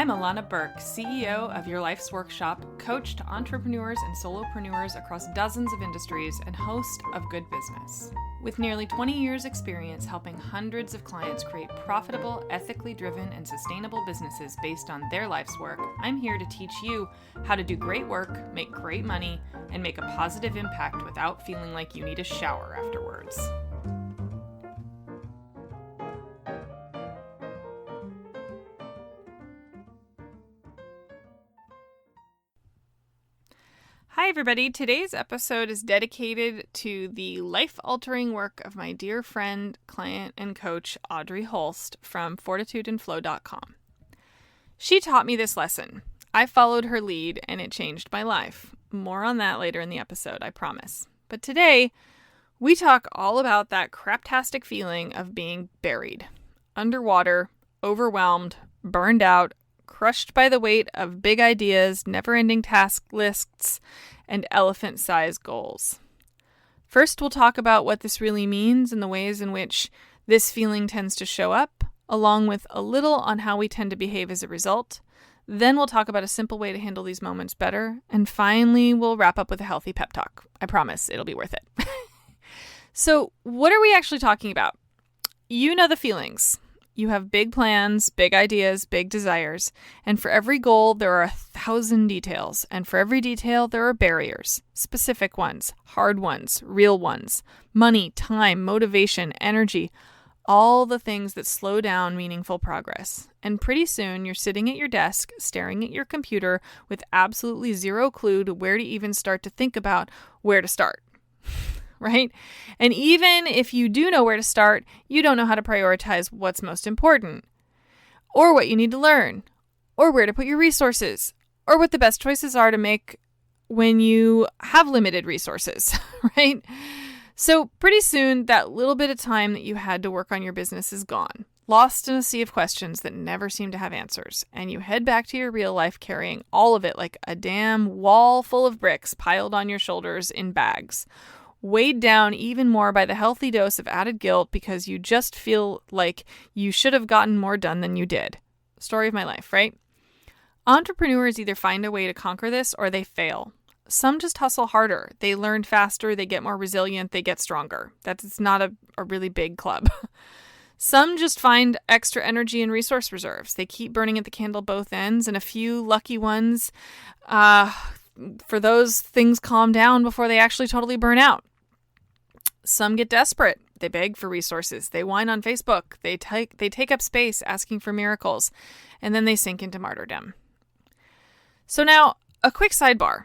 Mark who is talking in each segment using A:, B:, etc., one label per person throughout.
A: Illana Burk, CEO of Your Life's Workshop, coach to entrepreneurs and solopreneurs across dozens of industries, and host of Good Business. With nearly 20 years' experience helping hundreds of clients create profitable, ethically driven, and sustainable businesses based on their life's work, I'm here to teach you how to do great work, make great money, and make a positive impact without feeling like you need a shower afterwards. Hi everybody, today's episode is dedicated to the life-altering work of my dear friend, client, and coach, Audrey Holst from fortitudeandflow.com. She taught me this lesson. I followed her lead and it changed my life. More on that later in the episode, I promise. But today, we talk all about that craptastic feeling of being buried, underwater, overwhelmed, burned out, crushed by the weight of big ideas, never-ending task lists, and elephant-sized goals. First, we'll talk about what this really means and the ways in which this feeling tends to show up, along with a little on how we tend to behave as a result. Then we'll talk about a simple way to handle these moments better. And finally, we'll wrap up with a healthy pep talk. I promise it'll be worth it. So, what are we actually talking about? You know the feelings. You have big plans, big ideas, big desires, and for every goal, there are 1,000 details, and for every detail, there are barriers, specific ones, hard ones, real ones, money, time, motivation, energy, all the things that slow down meaningful progress. And pretty soon, you're sitting at your desk, staring at your computer with absolutely zero clue to where to even start to think about where to start. Right? And even if you do know where to start, you don't know how to prioritize what's most important, or what you need to learn, or where to put your resources, or what the best choices are to make when you have limited resources, right? So pretty soon, that little bit of time that you had to work on your business is gone, lost in a sea of questions that never seem to have answers, and you head back to your real life carrying all of it like a damn wall full of bricks piled on your shoulders in bags, weighed down even more by the healthy dose of added guilt because you just feel like you should have gotten more done than you did. Story of my life, right? Entrepreneurs either find a way to conquer this or they fail. Some just hustle harder. They learn faster, they get more resilient, they get stronger. It's not a really big club. Some just find extra energy and resource reserves. They keep burning at the candle both ends, and a few lucky ones, for those things calm down before they actually totally burn out. Some get desperate. They beg for resources. They whine on Facebook. They take up space asking for miracles, and then they sink into martyrdom. So now, a quick sidebar.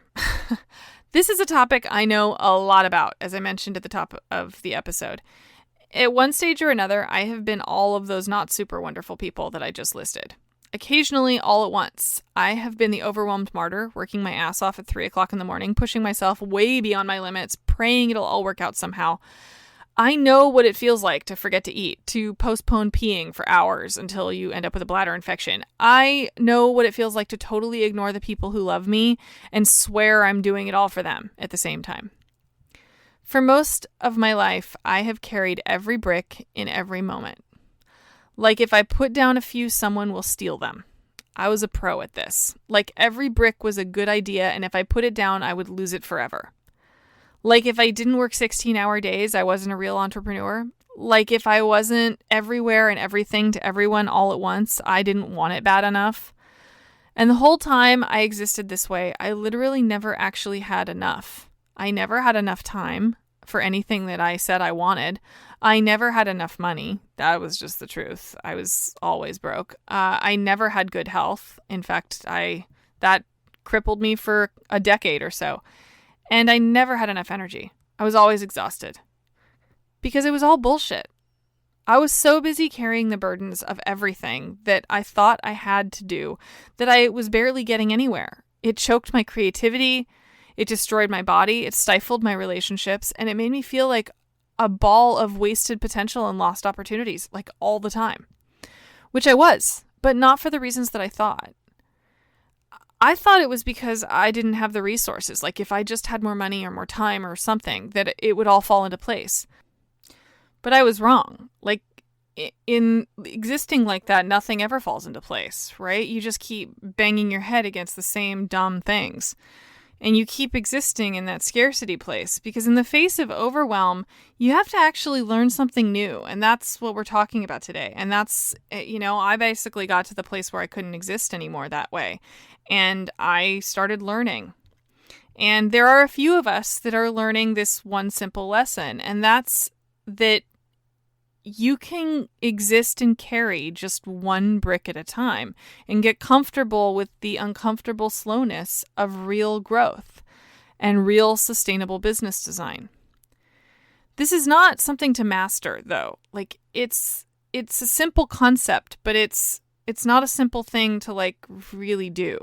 A: This is a topic I know a lot about, as I mentioned at the top of the episode. At one stage or another, I have been all of those not super wonderful people that I just listed. Occasionally, all at once. I have been the overwhelmed martyr, working my ass off at 3 o'clock in the morning, pushing myself way beyond my limits, praying it'll all work out somehow. I know what it feels like to forget to eat, to postpone peeing for hours until you end up with a bladder infection. I know what it feels like to totally ignore the people who love me and swear I'm doing it all for them at the same time. For most of my life, I have carried every brick in every moment. Like if I put down a few, someone will steal them. I was a pro at this. Like every brick was a good idea, and if I put it down, I would lose it forever. Like if I didn't work 16-hour days, I wasn't a real entrepreneur. Like if I wasn't everywhere and everything to everyone all at once, I didn't want it bad enough. And the whole time I existed this way, I literally never actually had enough. I never had enough time for anything that I said I wanted. I never had enough money. That was just the truth. I was always broke. I never had good health. In fact, that crippled me for a decade or so. And I never had enough energy. I was always exhausted. Because it was all bullshit. I was so busy carrying the burdens of everything that I thought I had to do that I was barely getting anywhere. It choked my creativity. It destroyed my body. It stifled my relationships. And it made me feel like a ball of wasted potential and lost opportunities, like all the time. Which I was, but not for the reasons that I thought. I thought it was because I didn't have the resources. Like if I just had more money or more time or something, that it would all fall into place. But I was wrong. Like in existing like that, nothing ever falls into place, right? You just keep banging your head against the same dumb things. And you keep existing in that scarcity place, because in the face of overwhelm, you have to actually learn something new. And that's what we're talking about today. And that's, I basically got to the place where I couldn't exist anymore that way. And I started learning. And there are a few of us that are learning this one simple lesson. And that's that you can exist and carry just one brick at a time and get comfortable with the uncomfortable slowness of real growth and real sustainable business design. This is not something to master, though. Like, it's a simple concept, but it's not a simple thing to really do.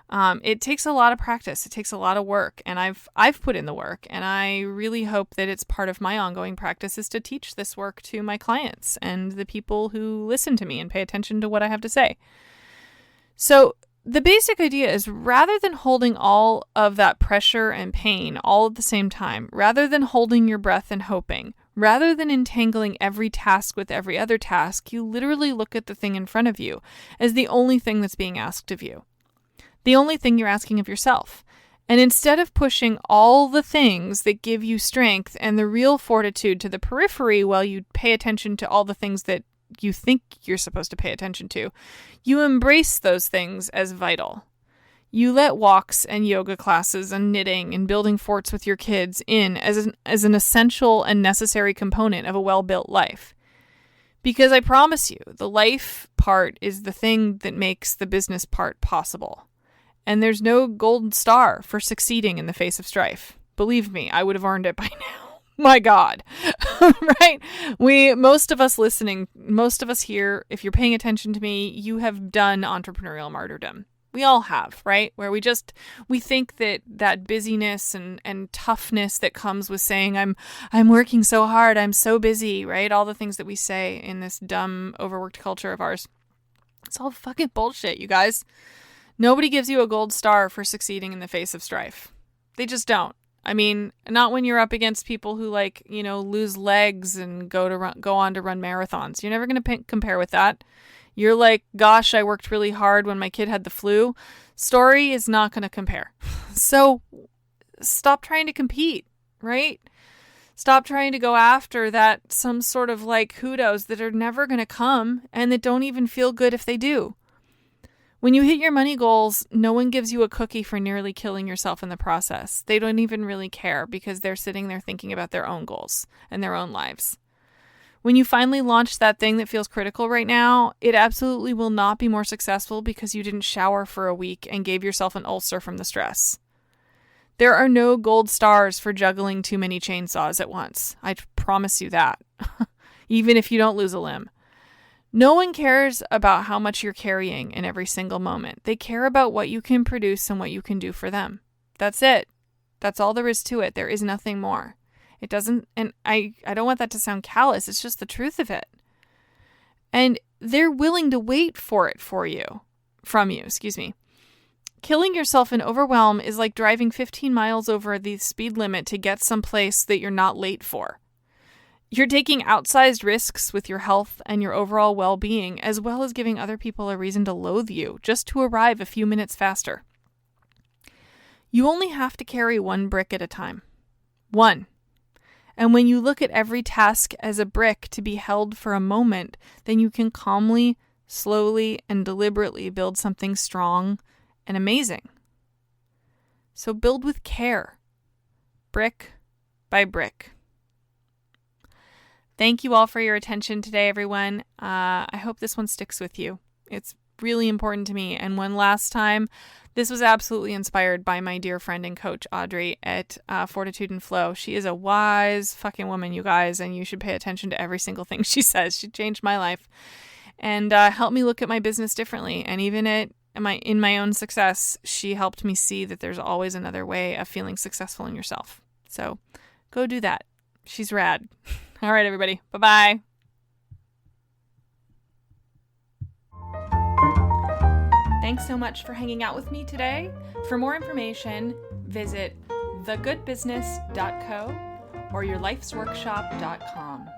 A: It takes a lot of practice. It takes a lot of work, and I've put in the work, and I really hope that it's part of my ongoing practice is to teach this work to my clients and the people who listen to me and pay attention to what I have to say. So the basic idea is, rather than holding all of that pressure and pain all at the same time, rather than holding your breath and hoping, rather than entangling every task with every other task, you literally look at the thing in front of you as the only thing that's being asked of you. The only thing you're asking of yourself. And instead of pushing all the things that give you strength and the real fortitude to the periphery while you pay attention to all the things that you think you're supposed to pay attention to, you embrace those things as vital. You let walks and yoga classes and knitting and building forts with your kids in as an essential and necessary component of a well-built life. Because I promise you, the life part is the thing that makes the business part possible. And there's no golden star for succeeding in the face of strife. Believe me, I would have earned it by now. My God. Right? Most of us listening, most of us here, if you're paying attention to me, you have done entrepreneurial martyrdom. We all have, right? Where we think that busyness and toughness that comes with saying, I'm working so hard, I'm so busy, right? All the things that we say in this dumb, overworked culture of ours. It's all fucking bullshit, you guys. Nobody gives you a gold star for succeeding in the face of strife. They just don't. I mean, not when you're up against people who lose legs and go on to run marathons. You're never going to compare with that. You're like, gosh, I worked really hard when my kid had the flu. Story is not going to compare. So stop trying to compete, right? Stop trying to go after that some sort of kudos that are never going to come and that don't even feel good if they do. When you hit your money goals, no one gives you a cookie for nearly killing yourself in the process. They don't even really care because they're sitting there thinking about their own goals and their own lives. When you finally launch that thing that feels critical right now, it absolutely will not be more successful because you didn't shower for a week and gave yourself an ulcer from the stress. There are no gold stars for juggling too many chainsaws at once. I promise you that. Even if you don't lose a limb. No one cares about how much you're carrying in every single moment. They care about what you can produce and what you can do for them. That's it. That's all there is to it. There is nothing more. It doesn't, and I don't want that to sound callous. It's just the truth of it. And they're willing to wait for it from you. Killing yourself in overwhelm is like driving 15 miles over the speed limit to get someplace that you're not late for. You're taking outsized risks with your health and your overall well-being, as well as giving other people a reason to loathe you just to arrive a few minutes faster. You only have to carry one brick at a time. One. And when you look at every task as a brick to be held for a moment, then you can calmly, slowly, and deliberately build something strong and amazing. So build with care, brick by brick. Thank you all for your attention today, everyone. I hope this one sticks with you. It's really important to me. And one last time, this was absolutely inspired by my dear friend and coach, Audrey, at Fortitude and Flow. She is a wise fucking woman, you guys, and you should pay attention to every single thing she says. She changed my life and helped me look at my business differently. And even in my own success, she helped me see that there's always another way of feeling successful in yourself. So go do that. She's rad. All right, everybody. Bye-bye. Thanks so much for hanging out with me today. For more information, visit thegoodbusiness.co or yourlifesworkshop.com.